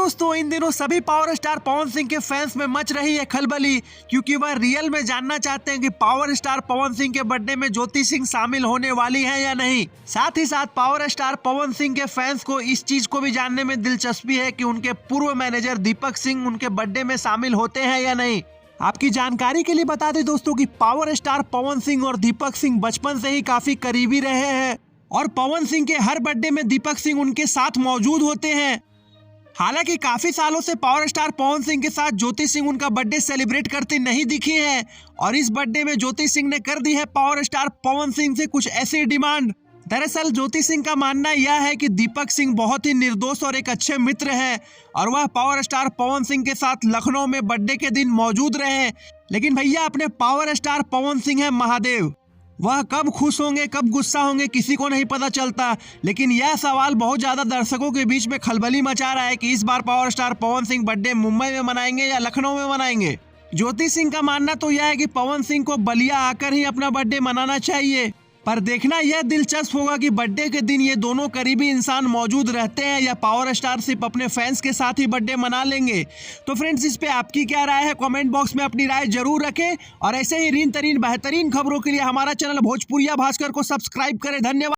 दोस्तों, इन दिनों सभी पावर स्टार पवन सिंह के फैंस में मच रही है खलबली, क्योंकि वह रियल में जानना चाहते हैं कि पावर स्टार पवन सिंह के बर्थडे में ज्योति सिंह शामिल होने वाली हैं या नहीं। साथ ही साथ पावर स्टार पवन सिंह के फैंस को इस चीज को भी जानने में दिलचस्पी है कि उनके पूर्व मैनेजर दीपक सिंह उनके बर्थडे में शामिल होते हैं या नहीं। आपकी जानकारी के लिए बता दें दोस्तों कि पावर स्टार पवन सिंह और दीपक सिंह बचपन से ही काफी करीबी रहे हैं और पवन सिंह के हर बर्थडे में दीपक सिंह उनके साथ मौजूद होते हैं। हालांकि काफी सालों से पावर स्टार पवन सिंह के साथ ज्योति सिंह उनका बर्थडे सेलिब्रेट करते नहीं दिखी है और इस बर्थडे में ज्योति सिंह ने कर दी है पावर स्टार पवन सिंह से कुछ ऐसी डिमांड। दरअसल ज्योति सिंह का मानना यह है कि दीपक सिंह बहुत ही निर्दोष और एक अच्छे मित्र हैं और वह पावर स्टार पवन सिंह के साथ लखनऊ में बर्थडे के दिन मौजूद रहे। लेकिन भैया अपने पावर स्टार पवन सिंह है महादेव, वह कब खुश होंगे कब गुस्सा होंगे किसी को नहीं पता चलता। लेकिन यह सवाल बहुत ज्यादा दर्शकों के बीच में खलबली मचा रहा है कि इस बार power star Pawan Singh birthday Mumbai में मनाएंगे या लखनऊ में मनाएंगे। ज्योति सिंह का मानना तो यह है कि पवन सिंह को बलिया आकर ही अपना बर्थडे मनाना चाहिए, पर देखना यह दिलचस्प होगा कि बर्थडे के दिन ये दोनों करीबी इंसान मौजूद रहते हैं या पावर स्टार सिर्फ अपने फैंस के साथ ही बर्थडे मना लेंगे। तो फ्रेंड्स, इस पे आपकी क्या राय है? कमेंट बॉक्स में अपनी राय जरूर रखें और ऐसे ही रीन तरीन बेहतरीन खबरों के लिए हमारा चैनल भोजपुरिया भास्कर को सब्सक्राइब करें। धन्यवाद।